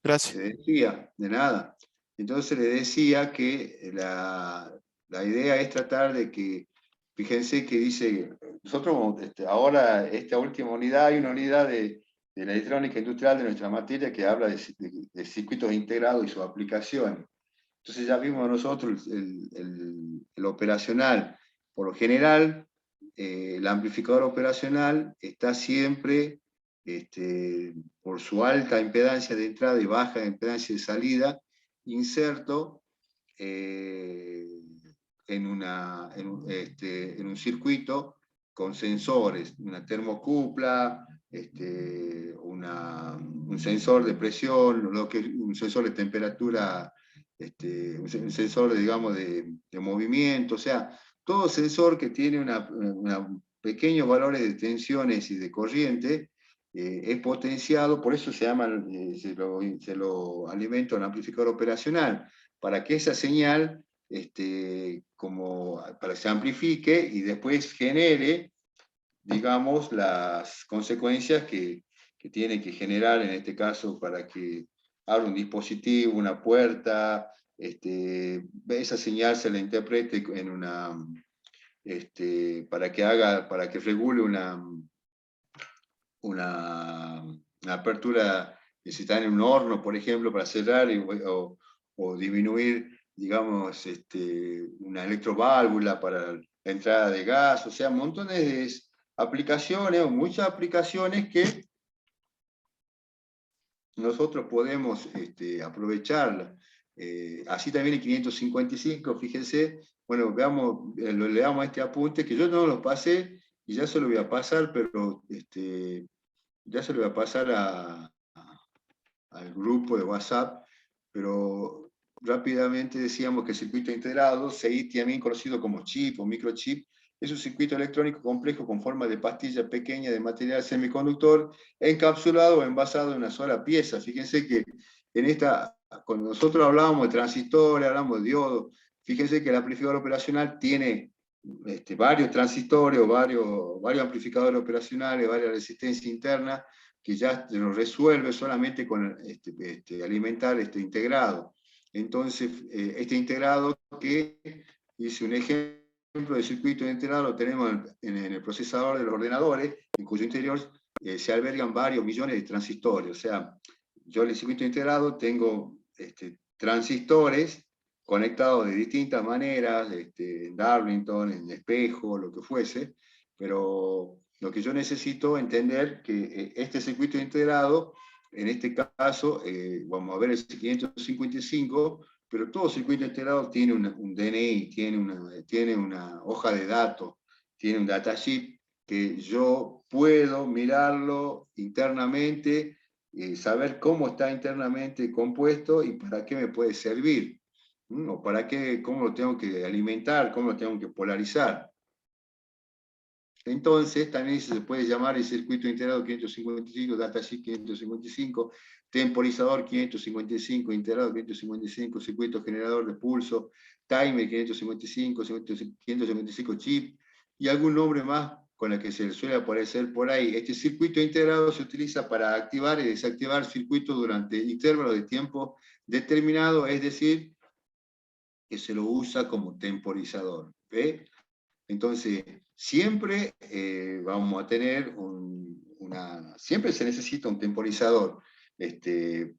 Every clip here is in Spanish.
Gracias. Le decía, de nada. Entonces le decía que la idea es tratar de que, fíjense que dice, nosotros ahora, esta última unidad, hay una unidad de la electrónica industrial de nuestra materia que habla de circuitos integrados y sus aplicaciones. Entonces ya vimos nosotros el operacional. Por lo general, el amplificador operacional está siempre, por su alta impedancia de entrada y baja impedancia de salida, inserto en un circuito con sensores, una termocupla, un sensor de presión, un sensor de temperatura, un sensor, digamos, de movimiento, o sea, todo sensor que tiene pequeños valores de tensiones y de corriente es potenciado, por eso se lo alimenta un amplificador operacional, para que esa señal para que se amplifique y después genere, digamos, las consecuencias que tiene que generar en este caso para que abra un dispositivo, una puerta, esa señal se la interprete para que regule una apertura, que si está en un horno, por ejemplo, para cerrar o disminuir, digamos, una electroválvula para la entrada de gas, o sea, montones de aplicaciones o muchas aplicaciones que nosotros podemos aprovecharla. Así también el 555, fíjense, bueno, veamos, lo leamos este apunte, que yo no lo pasé y ya se lo voy a pasar, pero ya se lo voy a pasar al grupo de WhatsApp, pero rápidamente decíamos que el circuito integrado, CI, también conocido como chip o microchip, es un circuito electrónico complejo con forma de pastilla pequeña de material semiconductor encapsulado o envasado en una sola pieza. Fíjense que cuando nosotros hablábamos de transistores, hablamos de diodos, fíjense que el amplificador operacional tiene varios transistores, varios amplificadores operacionales, varias resistencias internas, que ya se lo resuelve solamente con alimentar este integrado. Entonces, este integrado que hice un ejemplo de circuito integrado lo tenemos en el procesador de los ordenadores, en cuyo interior se albergan varios millones de transistores. O sea, yo en el circuito integrado tengo transistores conectados de distintas maneras, en Darlington, en espejo, lo que fuese, pero lo que yo necesito entender que este circuito integrado, en este caso, vamos a ver el 555, pero todo circuito integrado tiene un DNI, tiene una hoja de datos, tiene un datasheet que yo puedo mirarlo internamente, saber cómo está internamente compuesto y para qué me puede servir, o para qué, cómo lo tengo que alimentar, cómo lo tengo que polarizar. Entonces, también se puede llamar el circuito integrado 555, datasheet 555, temporizador 555, integrado 555, circuito generador de pulso, timer 555, 555 chip, y algún nombre más con el que se suele aparecer por ahí. Este circuito integrado se utiliza para activar y desactivar circuitos durante intervalos de tiempo determinado, es decir, que se lo usa como temporizador. ¿Ve? Entonces, siempre vamos a tener siempre se necesita un temporizador.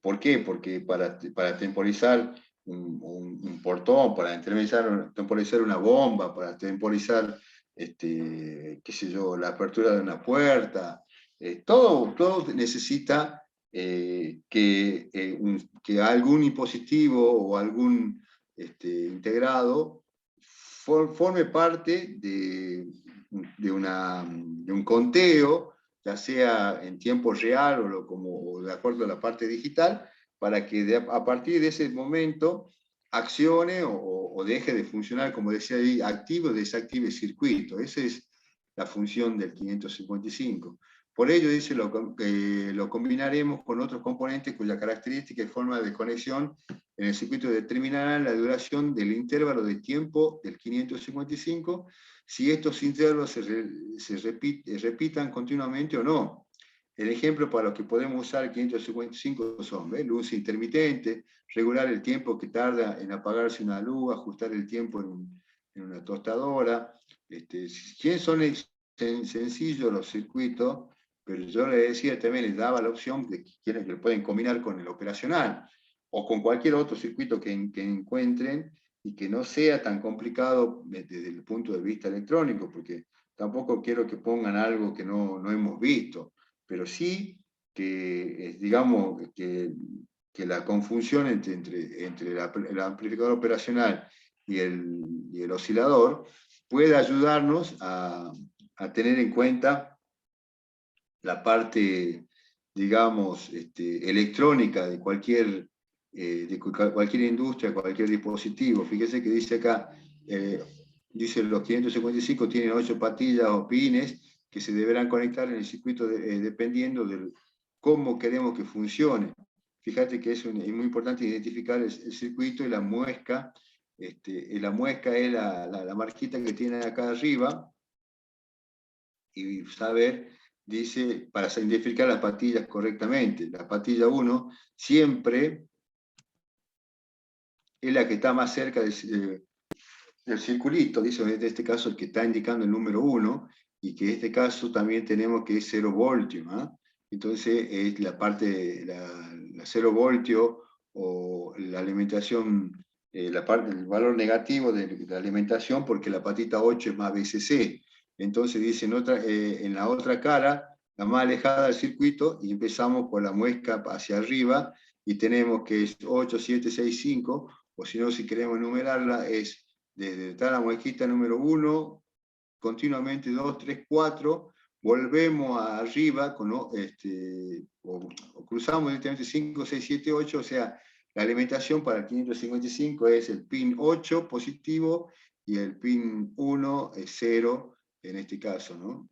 ¿Por qué? Porque para temporizar un portón, para temporizar una bomba, para temporizar, qué sé yo, la apertura de una puerta, todo necesita que algún dispositivo o algún integrado forme parte de un conteo, ya sea en tiempo real o de acuerdo a la parte digital, para que a partir de ese momento accione o deje de funcionar, como decía ahí, active o desactive el circuito. Esa es la función del 555. Por ello, dice, lo combinaremos con otros componentes cuya característica y forma de conexión en el circuito determinarán la duración del intervalo de tiempo del 555, si estos intervalos se repitan continuamente o no. el ejemplo para lo que podemos usar el 555 son, ¿ves? Luz intermitente, regular el tiempo que tarda en apagarse una luz, ajustar el tiempo en una tostadora. ¿Quién son sencillos los circuitos? Pero yo le decía también, les daba la opción de que lo pueden combinar con el operacional o con cualquier otro circuito que encuentren y que no sea tan complicado desde el punto de vista electrónico, porque tampoco quiero que pongan algo que no hemos visto, pero sí que, digamos, que la confusión entre el amplificador operacional y el oscilador pueda ayudarnos a tener en cuenta la parte, digamos, electrónica de cualquier industria, cualquier dispositivo. Fíjese que dice acá, dice los 555 tienen 8 patillas o pines que se deberán conectar en el circuito dependiendo de cómo queremos que funcione. Fíjate que es muy importante identificar el circuito y la muesca. La muesca es la marquita que tiene acá arriba, y saber, dice, para identificar las patillas correctamente. La patilla 1 siempre es la que está más cerca del circulito, dice en este caso el que está indicando el número 1, y que en este caso también tenemos que es 0 voltio. ¿Ah? Entonces es la parte, la 0 voltio o la alimentación, el valor negativo de la alimentación, porque la patita 8 es más BCC. Entonces dice en la otra cara, la más alejada del circuito, y empezamos por la muesca hacia arriba, y tenemos que es 8, 7, 6, 5, o si no, si queremos enumerarla, es desde la muesquita número 1, continuamente 2, 3, 4, volvemos arriba, o cruzamos directamente 5, 6, 7, 8, o sea, la alimentación para el 555 es el pin 8 positivo y el pin 1 es 0, en este caso, ¿no?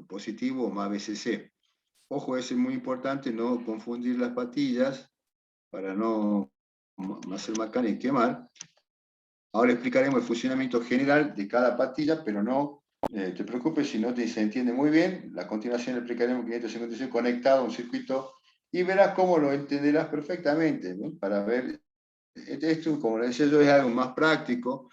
Positivo o más BCC. Ojo, es muy importante no confundir las patillas para no hacer macana y quemar. Ahora explicaremos el funcionamiento general de cada patilla, pero no te preocupes si no se entiende muy bien. A continuación explicaremos 556 conectado a un circuito y verás cómo lo entenderás perfectamente, ¿no? Para ver, esto, como le decía yo, es algo más práctico,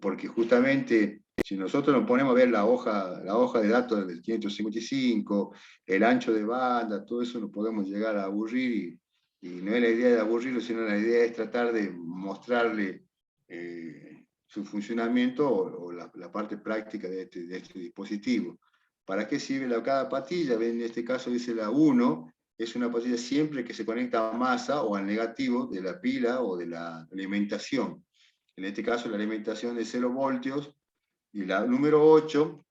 porque justamente si nosotros nos ponemos a ver la hoja de datos del 555, el ancho de banda, todo eso nos podemos llegar a aburrir, y no es la idea de aburrirlo, sino la idea es tratar de mostrarle su funcionamiento o la parte práctica de este dispositivo. ¿Para qué sirve cada patilla? En este caso dice la 1, es una patilla siempre que se conecta a masa o al negativo de la pila o de la alimentación. En este caso la alimentación de 0 voltios, y la número 8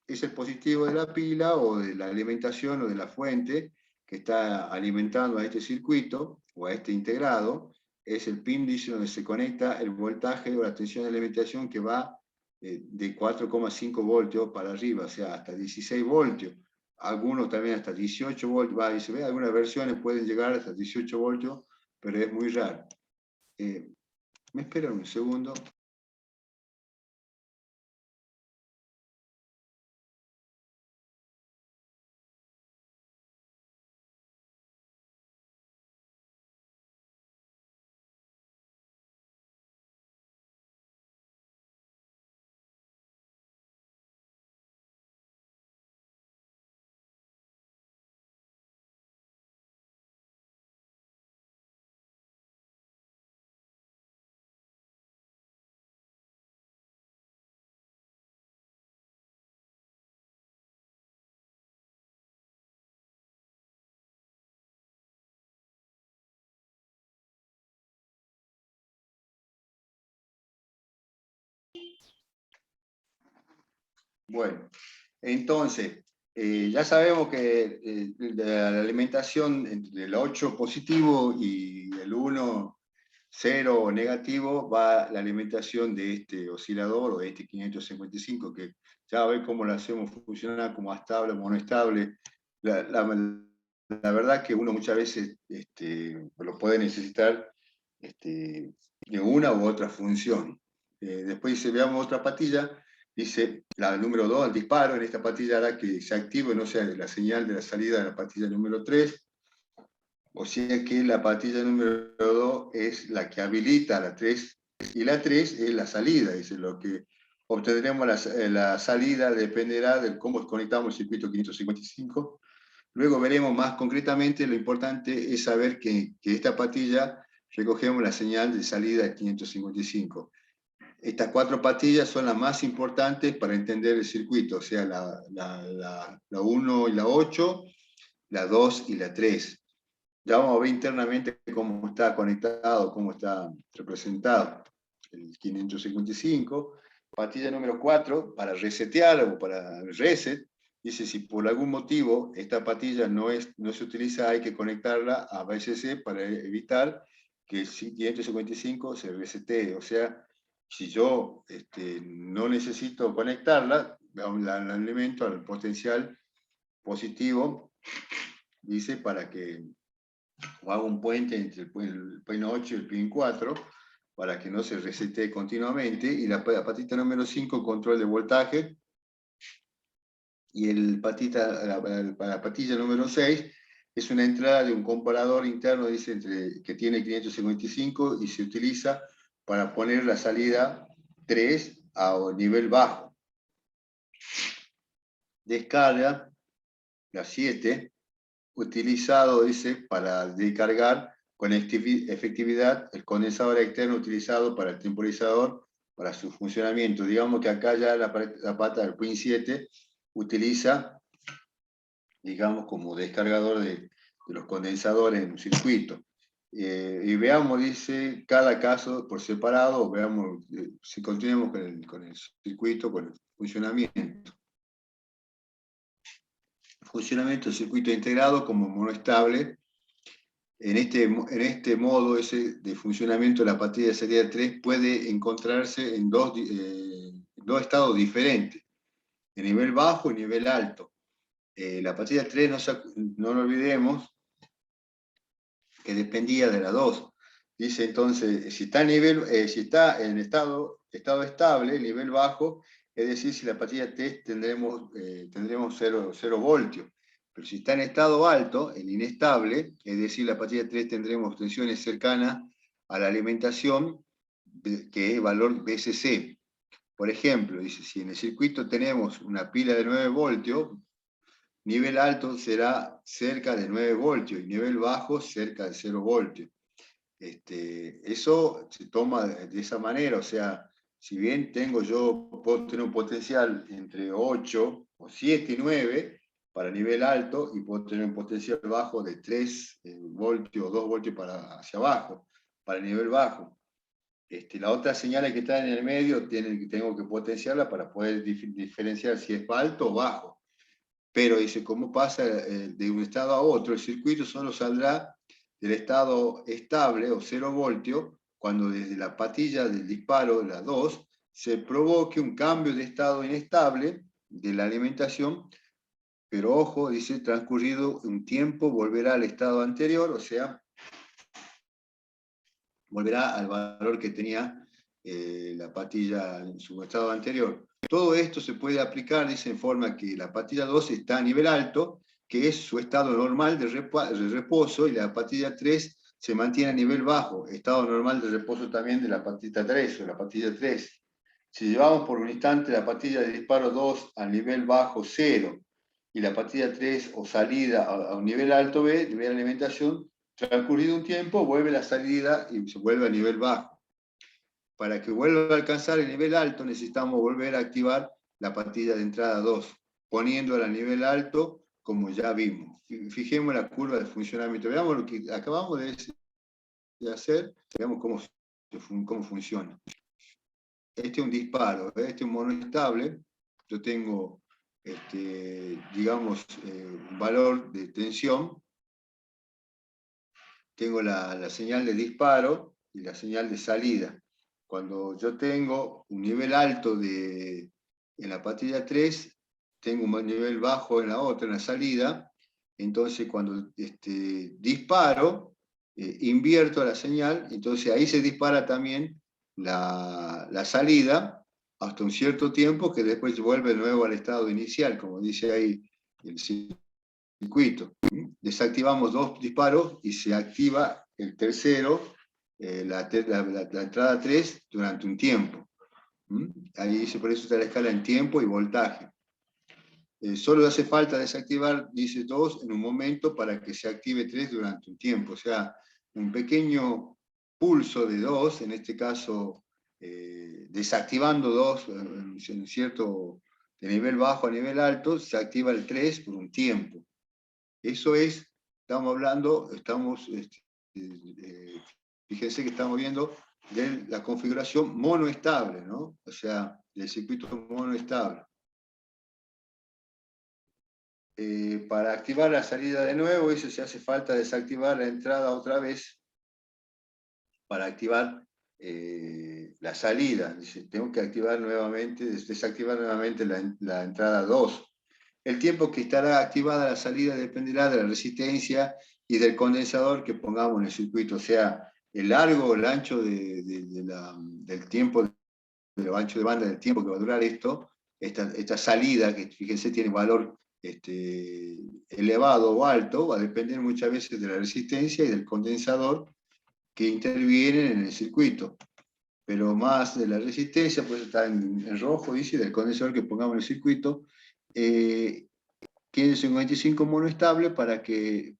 es el positivo de la pila o de la alimentación o de la fuente que está alimentando a este circuito o a este integrado. Es el pin, dice, donde se conecta el voltaje o la tensión de alimentación, que va de 4,5 voltios para arriba, o sea, hasta 16 voltios. Algunos también hasta 18 voltios. Dice, ve, algunas versiones pueden llegar hasta 18 voltios, pero es muy raro. ¿Me esperan un segundo? Bueno, entonces, ya sabemos que la alimentación entre el 8 positivo y el 1, 0 negativo, va la alimentación de este oscilador o de este 555, que ya ve cómo lo hacemos funcionar como estable o monoestable. La verdad que uno muchas veces lo puede necesitar de una u otra función. Después dice, veamos otra patilla. dice la número 2, el disparo, en esta patilla hará que se active, no sea la señal de la salida de la patilla número 3, o sea que la patilla número 2 es la que habilita a la 3, y la 3 es la salida, dice, lo que obtendremos la salida dependerá de cómo conectamos el circuito 555. Luego veremos más concretamente, lo importante es saber que esta patilla recogemos la señal de salida de 555. Estas 4 patillas son las más importantes para entender el circuito, o sea, la 1 y la 8, la 2 y la 3. Ya vamos a ver internamente cómo está conectado, cómo está representado el 555. Patilla número 4, para resetear o para reset, dice si por algún motivo esta patilla no se utiliza, hay que conectarla a BSC para evitar que el 555 se resetee. O sea, si yo no necesito conectarla, la alimento al potencial positivo, dice, para que o hago un puente entre el pin 8 y el pin 4 para que no se resete continuamente, y la patita número 5, control de voltaje, y la patilla número 6 es una entrada de un comparador interno, dice, que tiene 555 y se utiliza para poner la salida 3 a nivel bajo. Descarga, la 7, utilizado, dice, para descargar con efectividad el condensador externo utilizado para el temporizador, para su funcionamiento. Digamos que acá ya la pata del pin 7 utiliza, digamos, como descargador de los condensadores en un circuito. Y veamos, dice, cada caso por separado, veamos si continuamos con el circuito, con el funcionamiento. Funcionamiento del circuito integrado como monoestable. En este modo ese de funcionamiento, la patilla de salida 3 puede encontrarse en dos estados diferentes, en nivel bajo y nivel alto. La patilla 3, no lo olvidemos, que dependía de la 2. Dice entonces, si está en estado estable, nivel bajo, es decir, si la patilla 3 tendremos 0 voltios. Pero si está en estado alto, en inestable, es decir, la patilla 3 tendremos tensiones cercanas a la alimentación, que es valor BSC. Por ejemplo, dice, si en el circuito tenemos una pila de 9 voltios, nivel alto será cerca de 9 voltios y nivel bajo cerca de 0 voltios. Eso se toma de esa manera, o sea, si bien puedo tener un potencial entre 8 o 7 y 9 para nivel alto, y puedo tener un potencial bajo de 3 voltios o 2 voltios hacia abajo, para nivel bajo. La otra señal que está en el medio, tengo que potenciarla para poder diferenciar si es alto o bajo. Pero dice, ¿cómo pasa de un estado a otro? El circuito solo saldrá del estado estable o 0 voltios cuando desde la patilla del disparo, la 2, se provoque un cambio de estado inestable de la alimentación, pero ojo, dice, transcurrido un tiempo volverá al estado anterior, o sea, volverá al valor que tenía la patilla en su estado anterior. Todo esto se puede aplicar, dice, en forma que la patilla 2 está a nivel alto, que es su estado normal de reposo, y la patilla 3 se mantiene a nivel bajo, estado normal de reposo también de la patilla 3 o la patilla 3. Si llevamos por un instante la patilla de disparo 2 a nivel bajo 0 y la patilla 3 o salida a un nivel alto B, nivel de alimentación, transcurrido un tiempo, vuelve la salida y se vuelve a nivel bajo. Para que vuelva a alcanzar el nivel alto, necesitamos volver a activar la patilla de entrada 2, poniéndola a nivel alto, como ya vimos. Fijemos la curva de funcionamiento. Veamos lo que acabamos de hacer, veamos cómo funciona. Este es un disparo, este es un monoestable. Yo tengo, digamos, un valor de tensión. Tengo la señal de disparo y la señal de salida. Cuando yo tengo un nivel alto en la patilla 3, tengo un nivel bajo en la otra, en la salida, entonces cuando disparo, invierto la señal, entonces ahí se dispara también la salida, hasta un cierto tiempo que después vuelve de nuevo al estado inicial, como dice ahí el circuito. Desactivamos 2 disparos y se activa el tercero, la entrada 3, durante un tiempo. Ahí dice, por eso está la escala en tiempo y voltaje. Solo hace falta desactivar, dice 2, en un momento para que se active 3 durante un tiempo. O sea, un pequeño pulso de 2, en este caso, desactivando 2 en cierto, de nivel bajo a nivel alto, se activa el 3 por un tiempo. Eso es, estamos hablando, fíjense que estamos viendo de la configuración monoestable, ¿no? O sea, del circuito monoestable. Para activar la salida de nuevo, eso se hace falta desactivar la entrada otra vez para activar la salida. Dice, tengo que activar nuevamente, desactivar nuevamente la entrada 2. El tiempo que estará activada la salida dependerá de la resistencia y del condensador que pongamos en el circuito, o sea, el largo o el ancho del tiempo, del ancho de banda del tiempo que va a durar esta salida, que fíjense tiene valor elevado o alto, va a depender muchas veces de la resistencia y del condensador que intervienen en el circuito. Pero más de la resistencia, pues está en rojo, dice, del condensador que pongamos en el circuito. 555 monoestable para que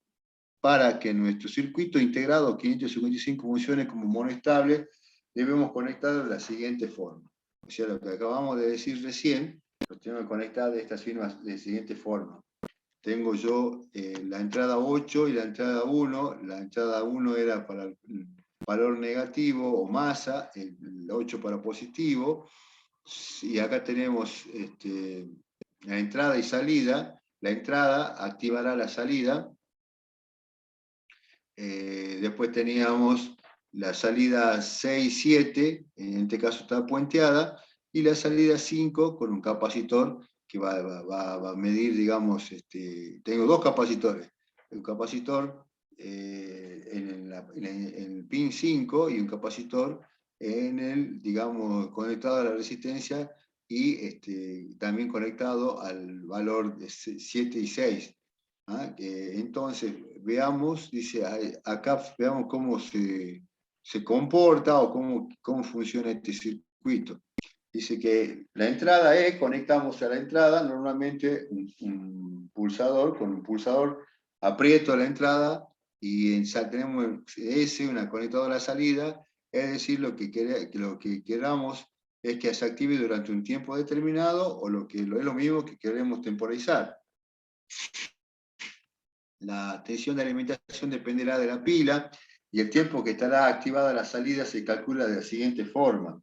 nuestro circuito integrado 555 funcione como monoestable, debemos conectarlo de la siguiente forma. O sea, lo que acabamos de decir recién, lo tengo que conectar de esta siguiente forma. Tengo yo la entrada 8 y la entrada 1. La entrada 1 era para el valor negativo o masa, el 8 para positivo. Y acá tenemos la entrada y salida. La entrada activará la salida. Después teníamos la salida 6, 7, en este caso está puenteada, y la salida 5 con un capacitor que va a medir, digamos, tengo 2 capacitores. Un capacitor en el pin 5 y un capacitor en el, digamos, conectado a la resistencia y también conectado al valor de 7 y 6. Entonces, veamos, dice, acá veamos cómo se comporta o cómo funciona este circuito. Dice que la entrada es, conectamos a la entrada normalmente un pulsador, con un pulsador aprieto la entrada y tenemos S, una conectadora a salida, es decir, lo que queramos es que se active durante un tiempo determinado o es lo mismo que queremos temporalizar. La tensión de alimentación dependerá de la pila y el tiempo que estará activada la salida se calcula de la siguiente forma.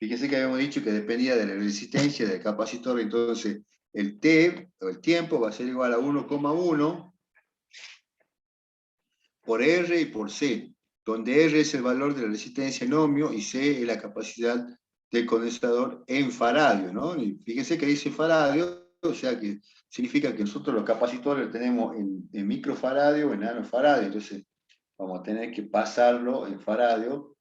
Fíjense que habíamos dicho que dependía de la resistencia del capacitor, entonces el T, o el tiempo, va a ser igual a 1,1 por R y por C, donde R es el valor de la resistencia en ohmio y C es la capacidad del condensador en faradio, ¿no? Y fíjense que dice faradio, o sea que significa que nosotros los capacitores los tenemos en microfaradio o en nanofaradio, entonces vamos a tener que pasarlo en faradio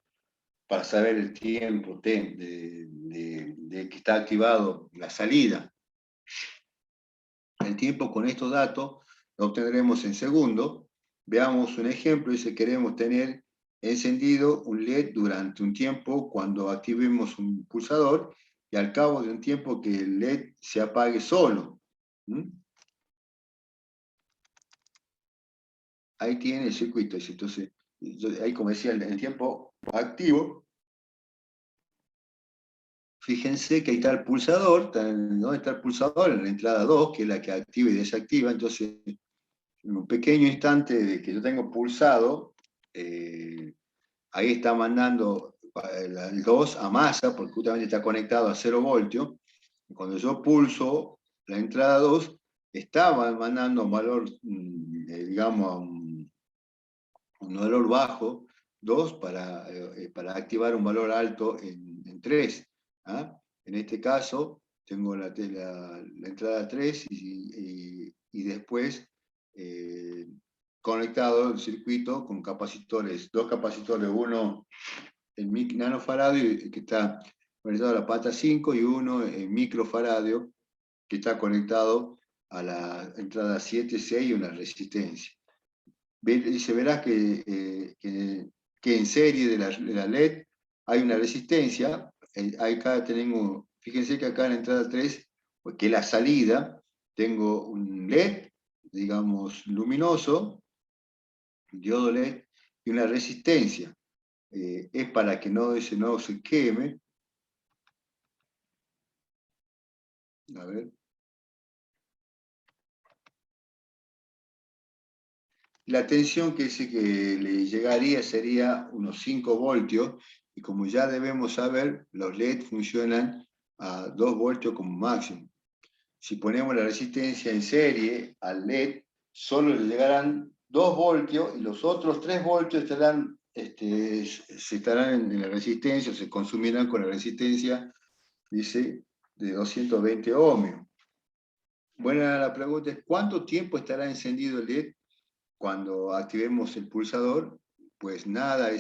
para saber el tiempo T de que está activado la salida. El tiempo con estos datos lo obtendremos en segundos. Veamos un ejemplo, dice queremos tener encendido un LED durante un tiempo cuando activemos un pulsador y al cabo de un tiempo que el LED se apague solo. Ahí tiene el circuito. Entonces, ahí como decía, el tiempo activo. Fíjense que ahí está el pulsador, ¿dónde está el pulsador? En la entrada 2, que es la que activa y desactiva. Entonces, en un pequeño instante de que yo tengo pulsado, ahí está mandando el 2 a masa, porque justamente está conectado a 0 voltios. Cuando yo pulso la entrada 2, estaba mandando un valor, digamos, un valor bajo, 2, para activar un valor alto en 3. En este caso, tengo la entrada 3 y después conectado el circuito con capacitores, 2 capacitores, uno en 1000 nanofaradio que está conectado a la pata 5 y uno en microfaradio que está conectado a la entrada 7, 6 y una resistencia. Dice, verás que en serie de la LED hay una resistencia. Acá tenemos, fíjense que acá en la entrada 3, que es la salida, tengo un LED, digamos, luminoso, un diodo LED, y una resistencia. Es para que ese no se queme. A ver. La tensión que le llegaría sería unos 5 voltios, y como ya debemos saber, los LED funcionan a 2 voltios como máximo. Si ponemos la resistencia en serie al LED, solo le llegarán 2 voltios y los otros 3 voltios se estarán en la resistencia, se consumirán con la resistencia, dice, de 220 ohmios. Buena la pregunta es, ¿cuánto tiempo estará encendido el LED? Cuando activemos el pulsador, pues nada,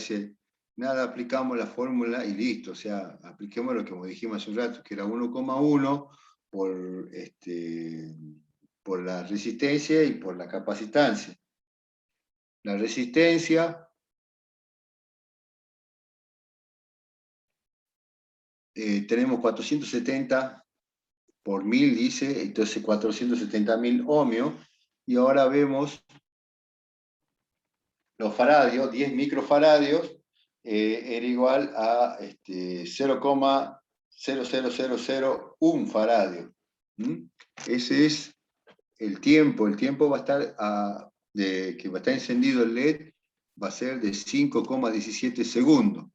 aplicamos la fórmula y listo. O sea, apliquemos lo que dijimos hace un rato, que era 1,1 por la resistencia y por la capacitancia. La resistencia tenemos 470 por 1000, dice, entonces 470.000 ohmios, y ahora vemos los faradios, 10 microfaradios, era igual a 0,00001 faradio. Ese es el tiempo va a estar, que va a estar encendido el LED, va a ser de 5,17 segundos.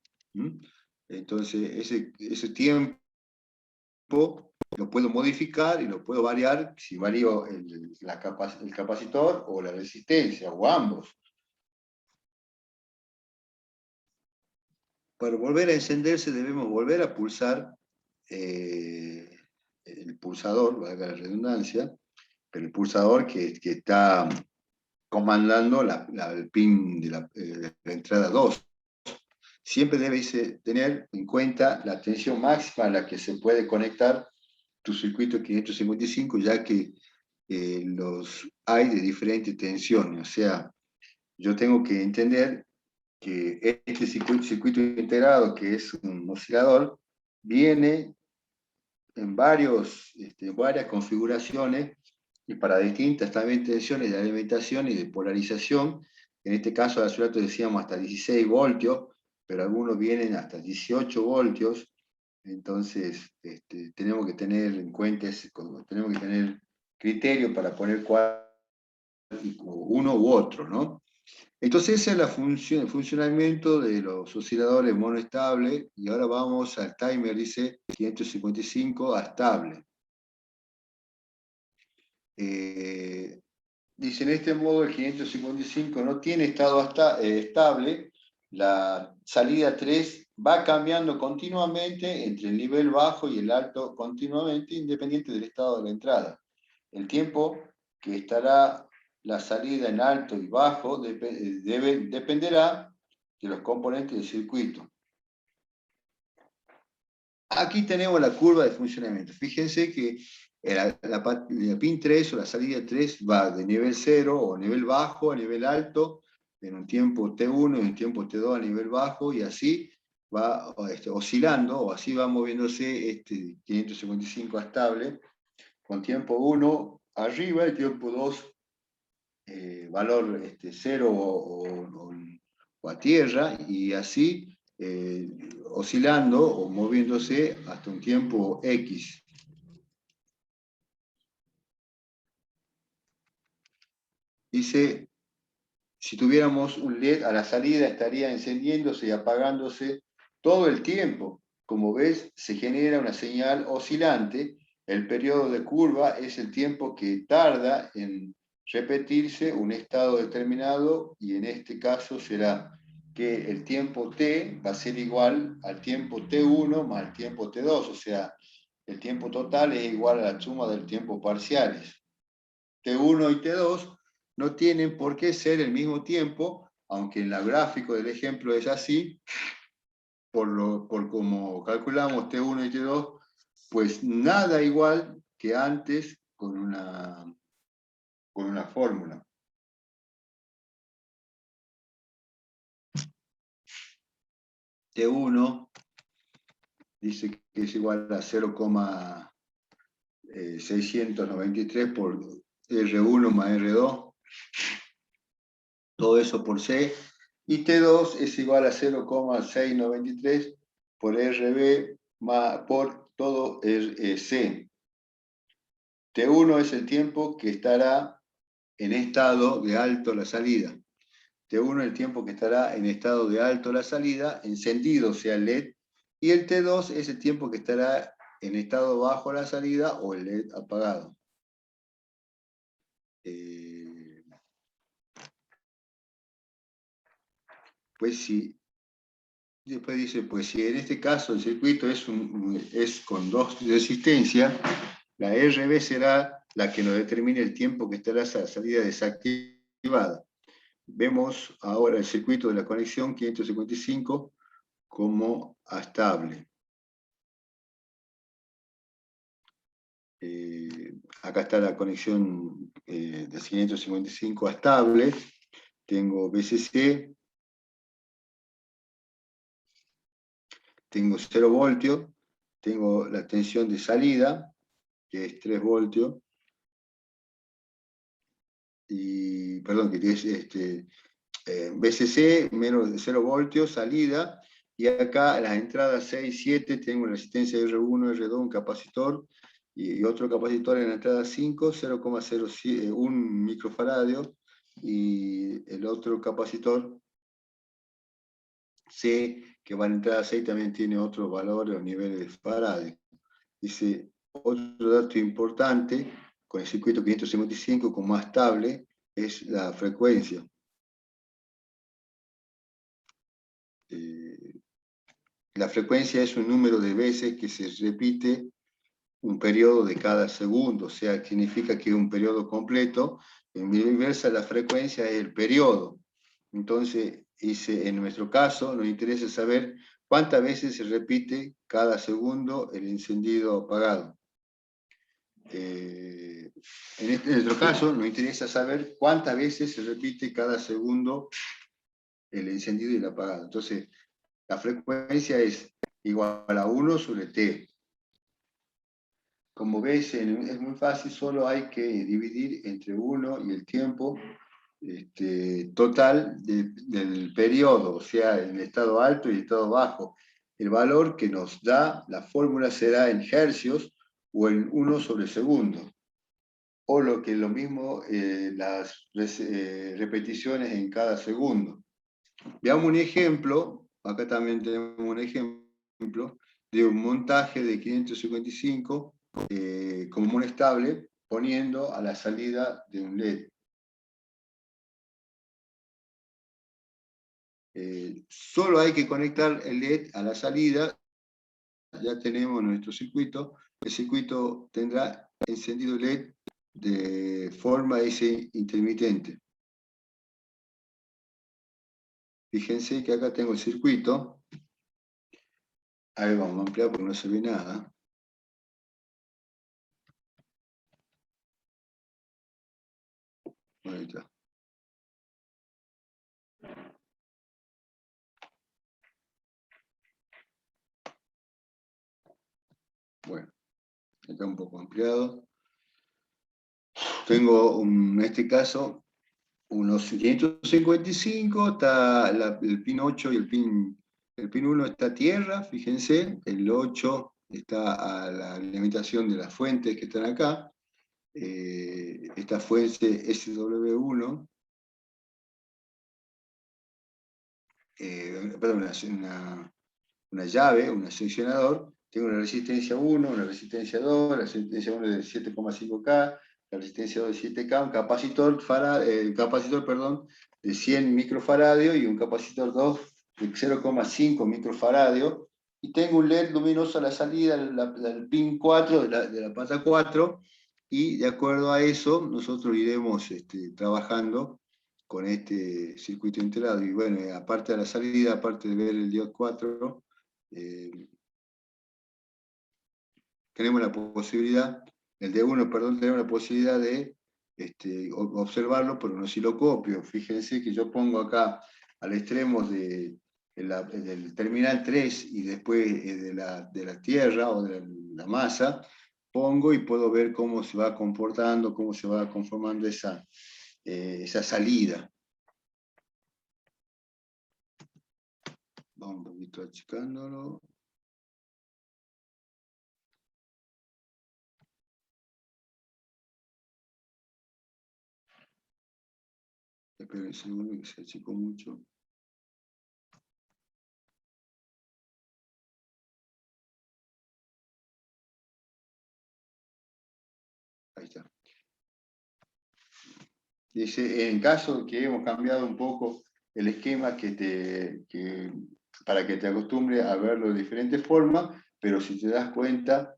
Entonces, ese tiempo lo puedo modificar y lo puedo variar si varío el capacitor o la resistencia, o ambos. Para volver a encenderse debemos volver a pulsar el pulsador, valga la redundancia, pero el pulsador que está comandando el pin de la entrada 2. Siempre debes tener en cuenta la tensión máxima a la que se puede conectar tu circuito 555, ya que los hay de diferentes tensiones. O sea, yo tengo que entender que este circuito integrado, que es un oscilador, viene en varias configuraciones y para distintas también tensiones de alimentación y de polarización. En este caso, hace rato decíamos hasta 16 voltios, pero algunos vienen hasta 18 voltios. Entonces, tenemos que tener en cuenta, tenemos que tener criterio para poner uno u otro, ¿no? Entonces esa es el funcionamiento de los osciladores monoestables, y ahora vamos al timer, dice 555 a estable. Dice, en este modo el 555 no tiene estado estable, la salida 3 va cambiando continuamente entre el nivel bajo y el alto continuamente, independiente del estado de la entrada. El tiempo que estará la salida en alto y bajo dependerá de los componentes del circuito. Aquí tenemos la curva de funcionamiento. Fíjense que la pin 3 o la salida 3 va de nivel 0 o nivel bajo a nivel alto en un tiempo T1 y en un tiempo T2 a nivel bajo, y así va oscilando, o así va moviéndose este 555 a estable, con tiempo 1 arriba y tiempo 2 valor 0 o a tierra, y así oscilando o moviéndose hasta un tiempo X. Dice, si tuviéramos un LED a la salida, estaría encendiéndose y apagándose todo el tiempo. Como ves, se genera una señal oscilante. El periodo de curva es el tiempo que tarda en repetirse un estado determinado, y en este caso será que el tiempo t va a ser igual al tiempo t1 más el tiempo t2, o sea, el tiempo total es igual a la suma del tiempo parciales. T1 y T2 no tienen por qué ser el mismo tiempo, aunque en el gráfico del ejemplo es así, por como calculamos T1 y T2, pues nada igual que antes con una fórmula. T1 dice que es igual a 0,693 por R1 más R2, todo eso por C, y T2 es igual a 0,693 por RB por todo C. T1 es el tiempo que estará en estado de alto la salida. T1 es el tiempo que estará en estado de alto la salida, encendido sea el LED, y el T2 es el tiempo que estará en estado bajo la salida o el LED apagado. Pues sí. Después dice, pues si en este caso el circuito es con dos resistencias, la RB será la que nos determine el tiempo que estará esa salida desactivada. Vemos ahora el circuito de la conexión 555 como estable. Acá está la conexión de 555 estable. Tengo VCC. Tengo 0 voltios. Tengo la tensión de salida, que es 3 voltios. Y, perdón, que es VCC menos de 0 voltios, salida. Y acá las entradas 6 y 7 tengo una resistencia R1, R2, un capacitor, y otro capacitor en la entrada 5, 0,01 microfaradio, y el otro capacitor C, que va en entrada 6, también tiene otros valores o niveles de faradio. Dice, otro dato importante, con el circuito 555 como más estable, es la frecuencia. La frecuencia es un número de veces que se repite un periodo de cada segundo, o sea, significa que un periodo completo, en viceversa la frecuencia es el periodo. Entonces, en nuestro caso, nos interesa saber cuántas veces se repite cada segundo el encendido apagado. En nuestro caso, nos interesa saber cuántas veces se repite cada segundo el encendido y el apagado. Entonces, la frecuencia es igual a 1 sobre T. Como ves, es muy fácil, solo hay que dividir entre 1 y el tiempo total del periodo, o sea, el estado alto y el estado bajo. El valor que nos da la fórmula será en hercios o en 1 sobre segundo. O lo que es lo mismo, las repeticiones en cada segundo. Veamos un ejemplo, acá también tenemos un ejemplo, de un montaje de 555 como monestable, poniendo a la salida de un LED. Solo hay que conectar el LED a la salida, ya tenemos nuestro circuito. El circuito tendrá encendido LED de forma intermitente. Fíjense que acá tengo el circuito. Ahí vamos a ampliar porque no se ve nada. Ahí está. Bueno, está un poco ampliado. Tengo, en este caso, unos 555, está el pin 8 y el pin 1 está a tierra, fíjense, el 8 está a la alimentación de las fuentes que están acá. Esta fuente SW1, perdón, una llave, un seccionador, tengo una resistencia 1, una resistencia 2, la resistencia 1 es de 7,5K, la resistencia 2 de 7K, un capacitor, de 100 microfaradios y un capacitor 2 de 0,5 microfaradios, y tengo un LED luminoso a la salida, el pin 4 de la pata 4, y de acuerdo a eso nosotros iremos trabajando con este circuito integrado. Y bueno, aparte de la salida, aparte de ver el diode 4, tenemos la posibilidad, el D1, perdón, tenemos la posibilidad de observarlo por un osciloscopio. Fíjense que yo pongo acá al extremo del terminal 3 y después de la Tierra o de la masa, pongo y puedo ver cómo se va comportando, cómo se va conformando esa salida. Vamos un poquito achicándolo. Esperen un segundo que se achicó mucho. Ahí está. Dice, en caso que hemos cambiado un poco el esquema para que te acostumbres a verlo de diferentes formas, pero si te das cuenta,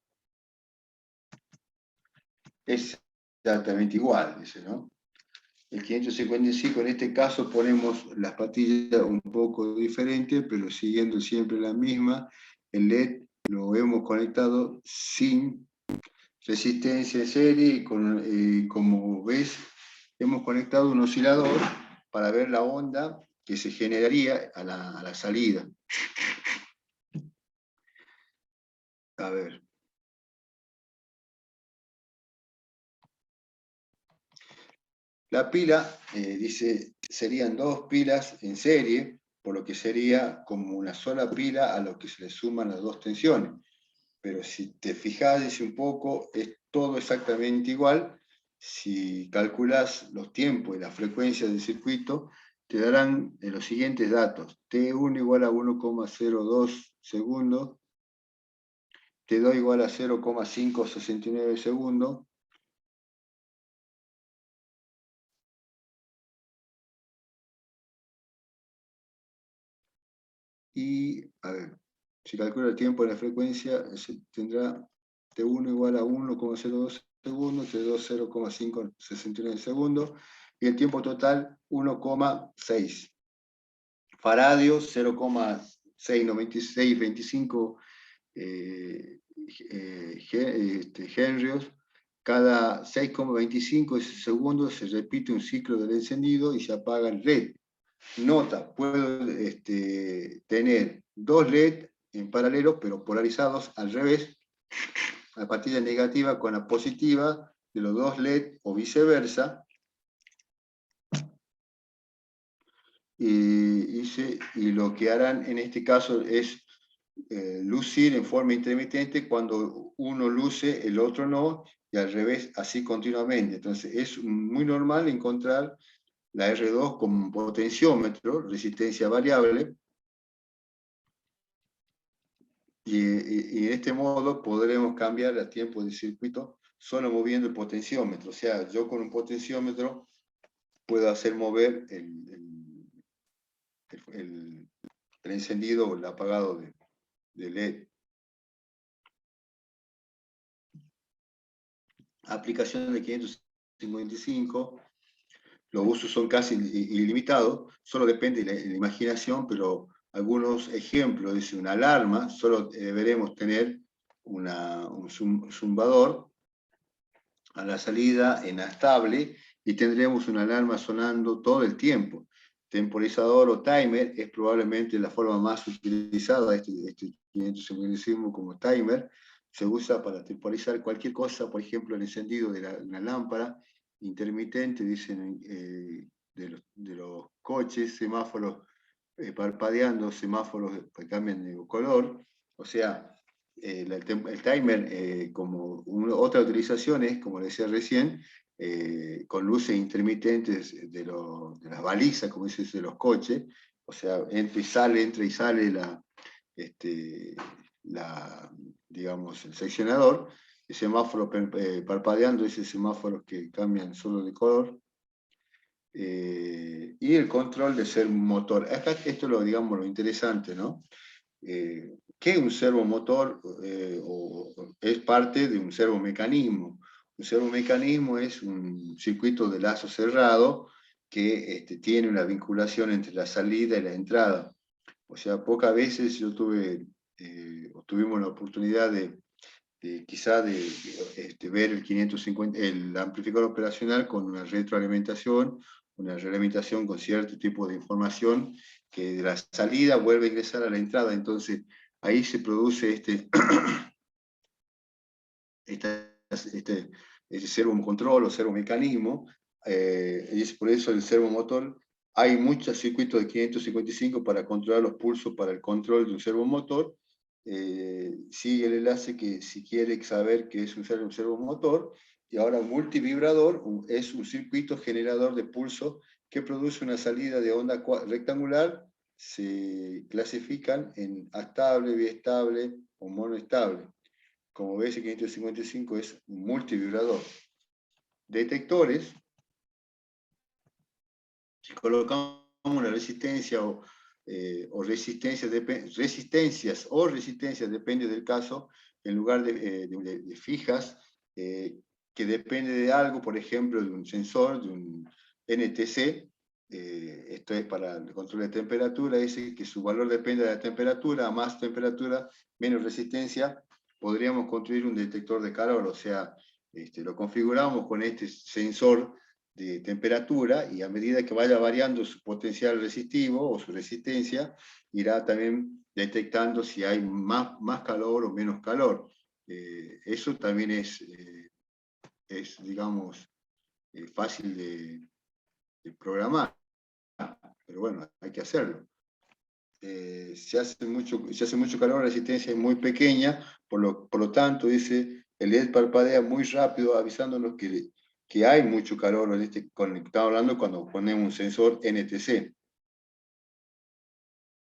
es exactamente igual, dice, ¿no? El 555, en este caso ponemos las patillas un poco diferentes, pero siguiendo siempre la misma. El LED lo hemos conectado sin resistencia en serie y como ves, hemos conectado un oscilador para ver la onda que se generaría a la salida. A ver. La pila, dice, serían dos pilas en serie, por lo que sería como una sola pila a lo que se le suman las dos tensiones. Pero si te fijas, dice un poco, es todo exactamente igual. Si calculas los tiempos y la frecuencia del circuito, te darán los siguientes datos. T1 igual a 1,02 segundos, T2 igual a 0,569 segundos, y, a ver, si calcula el tiempo de la frecuencia, tendrá T1 igual a 1,02 segundos, T2 0,569 segundos, y el tiempo total 1,6. Faradios 0,69625 henrios. Cada 6,25 segundos se repite un ciclo del encendido y se apaga el LED. Nota, puedo tener dos LED en paralelo, pero polarizados al revés, la partida negativa con la positiva de los dos LED o viceversa. Y lo que harán en este caso es lucir en forma intermitente. Cuando uno luce, el otro no, y al revés, así continuamente. Entonces es muy normal encontrar la R2 con potenciómetro, resistencia variable, y de este modo podremos cambiar el tiempo de circuito solo moviendo el potenciómetro. O sea, yo con un potenciómetro puedo hacer mover el encendido o el apagado de LED. Aplicación de 555, los usos son casi ilimitados, solo depende de la imaginación, pero algunos ejemplos, dice una alarma, solo deberemos tener un zumbador a la salida en estable y tendremos una alarma sonando todo el tiempo. Temporizador o timer es probablemente la forma más utilizada de este 555 como timer. Se usa para temporizar cualquier cosa, por ejemplo, el encendido de una lámpara intermitente, dicen, de los coches, semáforos parpadeando, semáforos que cambian de color. O sea, el timer, como otra utilización es, como decía recién, con luces intermitentes de las balizas, como dice, de los coches. O sea, entra y sale digamos, el seccionador. El semáforo parpadeando, ese semáforos que cambian solo de color. Y el control de ser motor. Acá esto es lo interesante, ¿no? Que un servomotor es parte de un servomecanismo. Un servomecanismo es un circuito de lazo cerrado que tiene una vinculación entre la salida y la entrada. O sea, pocas veces yo tuve tuvimos la oportunidad de quizá ver el 550, el amplificador operacional con una retroalimentación, una realimentación con cierto tipo de información que de la salida vuelve a ingresar a la entrada. Entonces, ahí se produce este servocontrol o servomecanismo, y es por eso el servomotor. Hay muchos circuitos de 555 para controlar los pulsos para el control de un servomotor. Sigue el enlace que si quiere saber qué es un servomotor, y ahora un multivibrador es un circuito generador de pulso que produce una salida de onda rectangular. Se clasifican en estable, biestable o monoestable. Como ves, el 555 es un multivibrador. Detectores, si colocamos una resistencia o resistencias, depende del caso, en lugar de fijas, que depende de algo, por ejemplo, de un sensor, de un NTC, esto es para el control de temperatura, dice que su valor depende de la temperatura, a más temperatura, menos resistencia, podríamos construir un detector de calor, o sea, lo configuramos con este sensor de temperatura, y a medida que vaya variando su potencial resistivo o su resistencia, irá también detectando si hay más calor o menos calor. Eso también es digamos, fácil de programar, pero bueno, hay que hacerlo. Si hace mucho calor, la resistencia es muy pequeña, por lo tanto, dice, el LED parpadea muy rápido, avisándonos que hay mucho calor. Estamos hablando cuando ponemos un sensor NTC.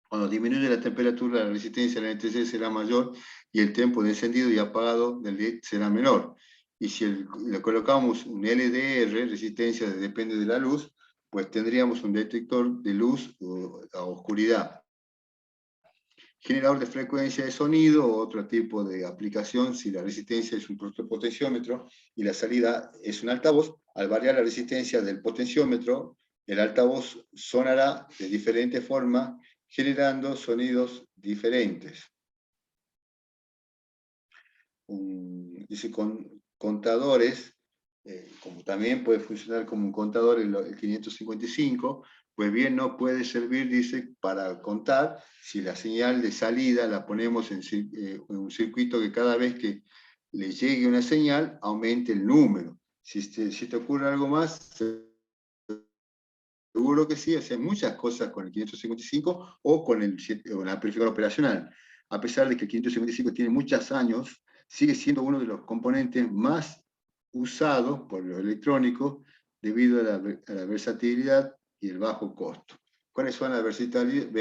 Cuando disminuye la temperatura, la resistencia del NTC será mayor y el tiempo de encendido y apagado del LED será menor. Y si le colocamos un LDR, resistencia depende de la luz, pues tendríamos un detector de luz a oscuridad. Generador de frecuencia de sonido, otro tipo de aplicación, si la resistencia es un potenciómetro y la salida es un altavoz, al variar la resistencia del potenciómetro, el altavoz sonará de diferente forma, generando sonidos diferentes. Dice contadores, como también puede funcionar como un contador el 555, pues bien no puede servir, dice, para contar si la señal de salida la ponemos en un circuito que cada vez que le llegue una señal aumente el número. Si te ocurre algo más, seguro que sí, hacen muchas cosas con el 555 o con el amplificador operacional. A pesar de que el 555 tiene muchos años, sigue siendo uno de los componentes más usados por los electrónicos debido a la versatilidad y el bajo costo. ¿Cuáles son la versatilidad?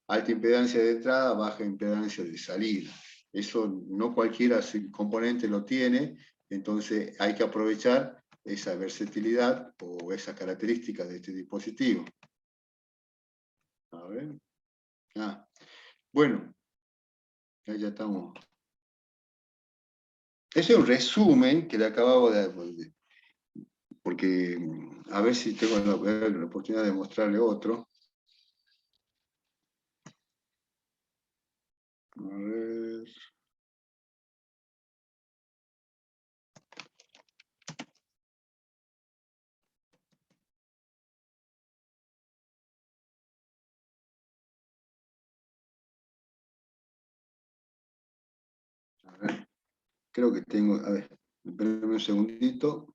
Alta impedancia de entrada, baja impedancia de salida. Eso no cualquiera componente lo tiene, entonces hay que aprovechar esa versatilidad o esa característica de este dispositivo. A ver. Bueno, ya estamos. Ese es un resumen que le acabamos de porque a ver si tengo la oportunidad de mostrarle otro. A ver. A ver. Creo que tengo. A ver, espérenme un segundito.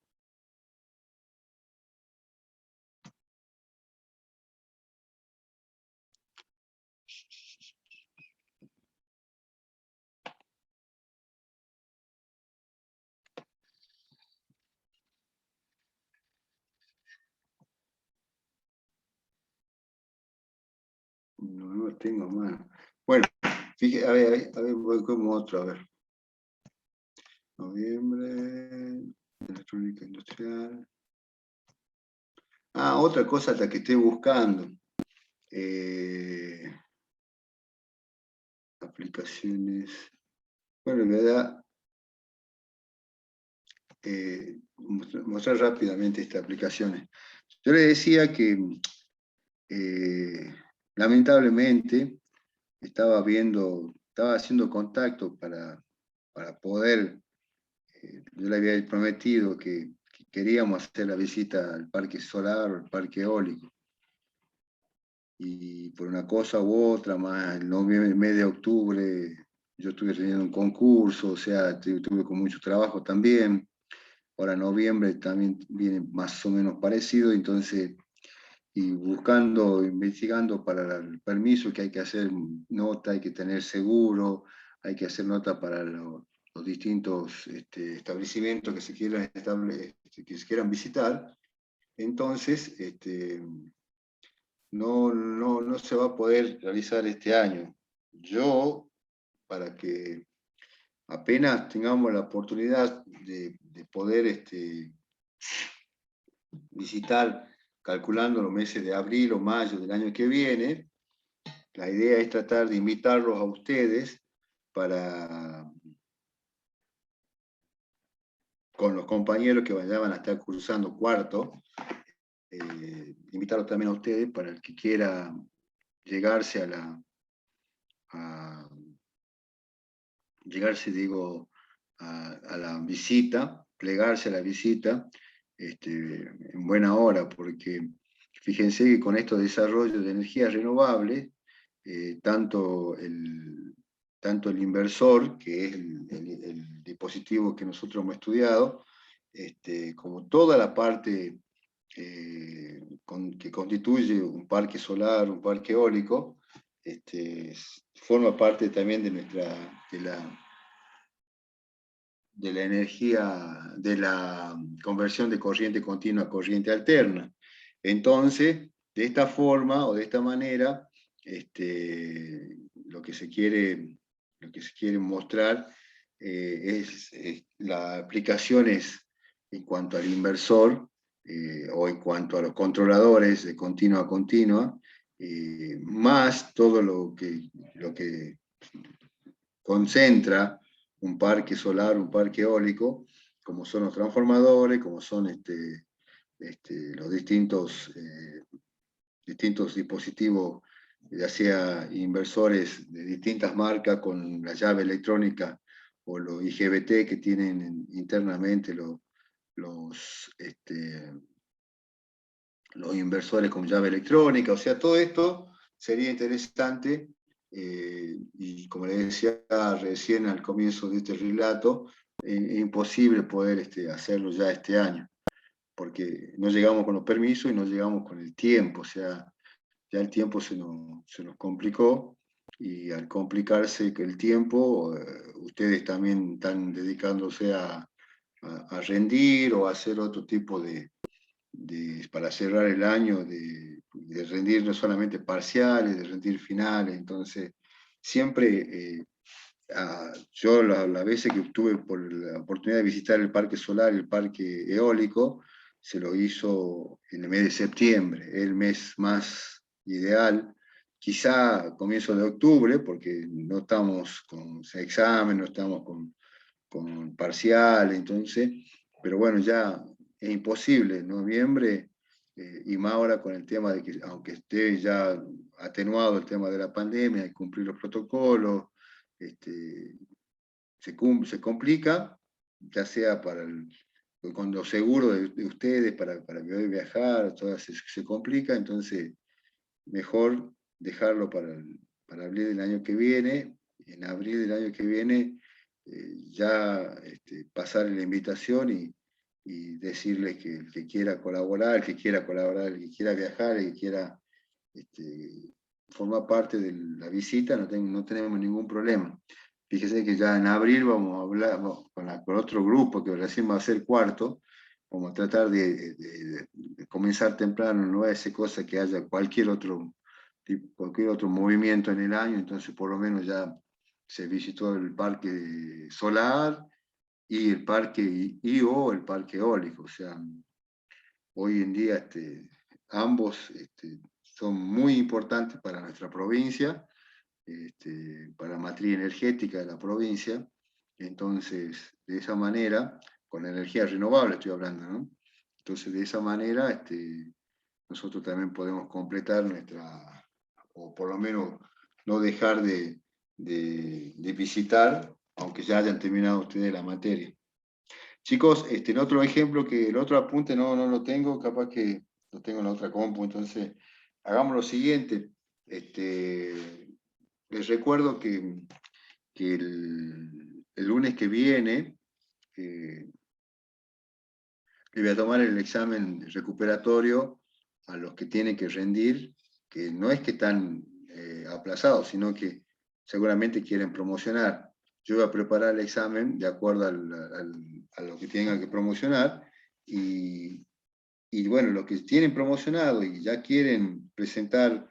No lo tengo más. Bueno, fíjate, a ver, voy con otro, a ver. Noviembre, electrónica industrial. Otra cosa hasta que estoy buscando. Aplicaciones. Bueno, en verdad, mostrar rápidamente estas aplicaciones. Yo le decía que lamentablemente estaba haciendo contacto para poder, yo le había prometido que queríamos hacer la visita al parque solar o al parque eólico. Y por una cosa u otra, más el noviembre, mes de octubre, yo estuve teniendo un concurso, o sea, tuve con mucho trabajo también. Ahora noviembre también viene más o menos parecido, entonces, y buscando, investigando para el permiso que hay que hacer nota, hay que tener seguro, hay que hacer nota para los distintos establecimientos que se quieran, que se quieran visitar. Entonces, no se va a poder realizar este año. Yo, para que apenas tengamos la oportunidad de poder visitar, calculando los meses de abril o mayo del año que viene, la idea es tratar de invitarlos a ustedes con los compañeros que van a estar cursando cuarto, invitarlos también a ustedes para el que quiera llegarse a la visita, plegarse a la visita en buena hora, porque fíjense que con estos desarrollos de energías renovables, tanto el inversor, que es el dispositivo que nosotros hemos estudiado, como toda la parte que constituye un parque solar, un parque eólico, forma parte también de la energía, de la conversión de corriente continua a corriente alterna. Entonces, de esta forma o de esta manera, lo que se quiere mostrar es las aplicaciones en cuanto al inversor o en cuanto a los controladores de continua a continua, más todo lo que concentra un parque solar, un parque eólico, como son los transformadores, como son los distintos dispositivos, ya sea inversores de distintas marcas con la llave electrónica o los IGBT que tienen internamente los inversores con llave electrónica. O sea, todo esto sería interesante. Y como le decía recién al comienzo de este relato, es imposible poder hacerlo ya este año, porque no llegamos con los permisos y no llegamos con el tiempo. O sea, ya el tiempo se nos complicó, y al complicarse el tiempo, ustedes también están dedicándose a rendir o a hacer otro tipo para cerrar el año, de rendir no solamente parciales, de rendir finales. Entonces, siempre, yo las veces que tuve por la oportunidad de visitar el parque solar y el parque eólico, se lo hizo en el mes de septiembre, el mes más ideal, quizá a comienzo de octubre, porque no estamos con examen, no estamos con parciales, entonces, pero bueno, ya es imposible en noviembre, y más ahora con el tema de que, aunque esté ya atenuado el tema de la pandemia, hay que cumplir los protocolos, se complica, ya sea con los seguros de ustedes para poder viajar, todo se complica. Entonces mejor dejarlo para abril del año que viene. En abril del año que viene ya pasar la invitación y decirles que el que quiera colaborar, el que quiera viajar, el que quiera formar parte de la visita, no tenemos ningún problema. Fíjese que ya en abril vamos a hablar con otro grupo que recién va a ser cuarto. Vamos a tratar de comenzar temprano, no es cosa que haya cualquier otro movimiento en el año. Entonces por lo menos ya se visitó el parque solar y el parque o el parque eólico. O sea, hoy en día ambos son muy importantes para nuestra provincia, para la matriz energética de la provincia. Entonces, de esa manera, con energía renovable estoy hablando, ¿no? Entonces, de esa manera, nosotros también podemos completar o por lo menos no dejar de visitar, aunque ya hayan terminado ustedes la materia. Chicos, en otro ejemplo, que el otro apunte no lo tengo, capaz que lo tengo en la otra compu, entonces hagamos lo siguiente. Les recuerdo que el lunes que viene le voy a tomar el examen recuperatorio a los que tienen que rendir, que no es que están aplazados, sino que seguramente quieren promocionar. Yo voy a preparar el examen de acuerdo a lo que tengan que promocionar, y bueno, los que tienen promocionado y ya quieren presentar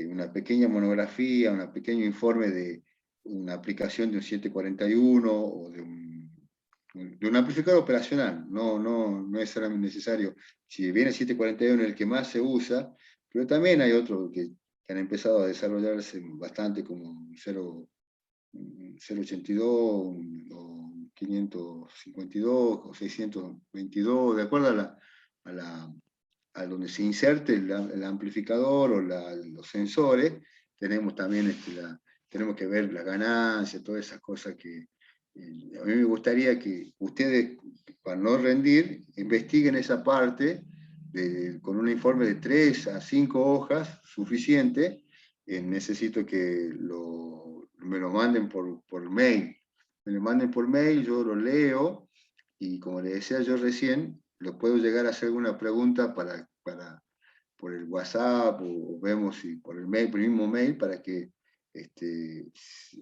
una pequeña monografía, un pequeño informe de una aplicación de un 741 o de un amplificador operacional, no es necesario. Si viene el 741 el que más se usa, pero también hay otros que han empezado a desarrollarse bastante, como un 082 o 552 o 622, de acuerdo a donde se inserte el amplificador o los sensores. Tenemos también tenemos que ver la ganancia, todas esas cosas que a mí me gustaría que ustedes, para no rendir, investiguen esa parte con un informe de 3 a 5 hojas, suficiente. Necesito que me lo manden por mail. Me lo manden por mail, yo lo leo, y como les decía yo recién, lo puedo llegar a hacer alguna pregunta por el WhatsApp, o vemos si por el mail, por el mismo mail, para que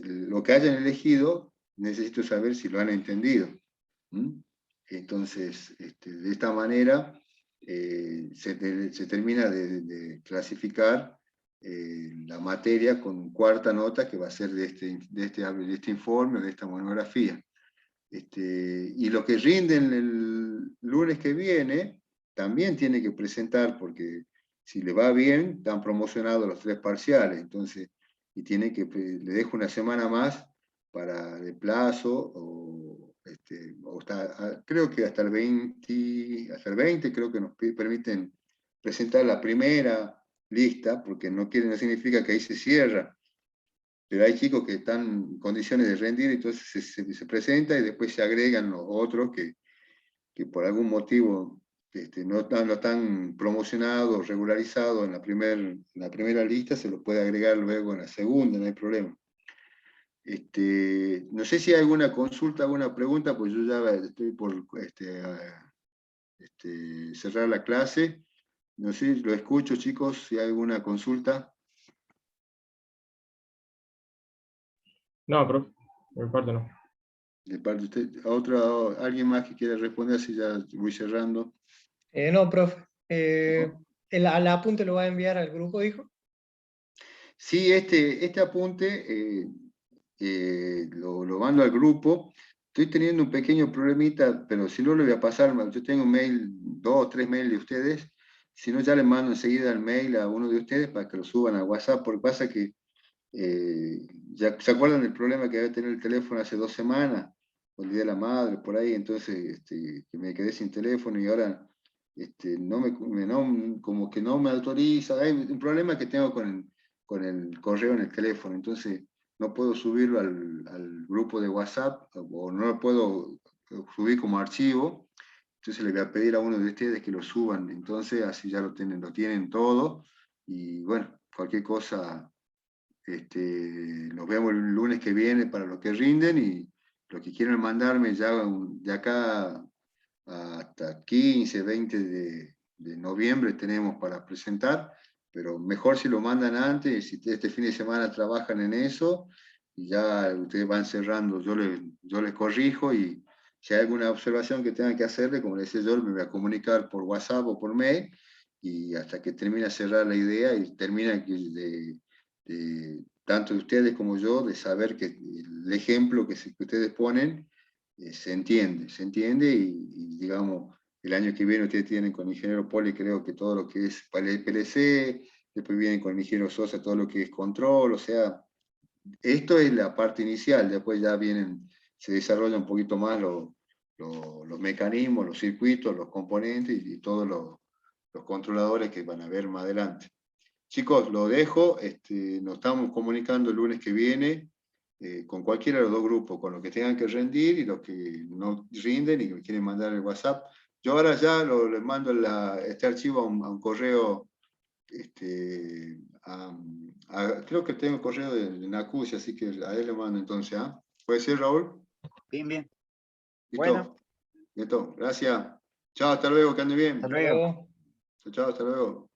lo que hayan elegido, necesito saber si lo han entendido. Entonces, de esta manera se termina de clasificar la materia con cuarta nota, que va a ser de este informe, de esta monografía. Y lo que rinden el lunes que viene, también tiene que presentar, porque si le va bien, están promocionados los 3 parciales, entonces, y le dejo una semana más de plazo, creo que hasta el 20 creo que nos permiten presentar la primera lista, porque no significa que ahí se cierra, pero hay chicos que están en condiciones de rendir, entonces se presenta, y después se agregan los otros que por algún motivo no están promocionados, regularizados en la primera lista, se los puede agregar luego en la segunda, no hay problema. No sé si hay alguna consulta, alguna pregunta, pues yo ya estoy por cerrar la clase. No sé, lo escucho, chicos, si hay alguna consulta. No, profe, por mi parte no. De parte de usted, ¿alguien más que quiera responder? Si ya voy cerrando. No, profe. ¿No? ¿El apunte lo va a enviar al grupo, dijo? Sí, este apunte lo mando al grupo. Estoy teniendo un pequeño problemita, pero si no, le voy a pasar. Yo tengo un mail, 2 o 3 mails de ustedes. Si no, ya les mando enseguida el mail a uno de ustedes para que lo suban a WhatsApp, porque pasa que ya se acuerdan del problema que había tenido el teléfono hace 2 semanas, el Día de la Madre, por ahí. Entonces que me quedé sin teléfono, y ahora como que no me autoriza. Hay un problema que tengo con el correo en el teléfono, entonces no puedo subirlo al grupo de WhatsApp, o no lo puedo subir como archivo. Entonces le voy a pedir a uno de ustedes que lo suban, entonces así ya lo tienen todo. Y bueno, cualquier cosa, nos vemos el lunes que viene para los que rinden, y los que quieran mandarme ya de acá hasta 15, 20 de noviembre tenemos para presentar, pero mejor si lo mandan antes, si este fin de semana trabajan en eso, y ya ustedes van cerrando, yo les corrijo, y si hay alguna observación que tengan que hacerle, como les decía yo, me voy a comunicar por WhatsApp o por mail, y hasta que termine de cerrar la idea y termina tanto de ustedes como yo, de saber que el ejemplo que ustedes ponen se entiende, y digamos, el año que viene ustedes tienen con ingeniero Poli, creo que todo lo que es PLC, después vienen con el ingeniero Sosa todo lo que es control. O sea, esto es la parte inicial, después ya se desarrollan un poquito más los mecanismos, los circuitos, los componentes, y todos los controladores que van a ver más adelante. chicos, lo dejo, nos estamos comunicando el lunes que viene con cualquiera de los dos grupos, con los que tengan que rendir y los que no rinden y que me quieren mandar el WhatsApp. Yo ahora ya les mando este archivo a un correo, creo que tengo el correo de Nacusi, así que a él le mando entonces. ¿Ah? ¿Puede ser, Raúl? Bien, bien. Listo. Bueno. Listo, gracias. Chao, hasta luego, que ande bien. Hasta luego. Luego. Chao, hasta luego.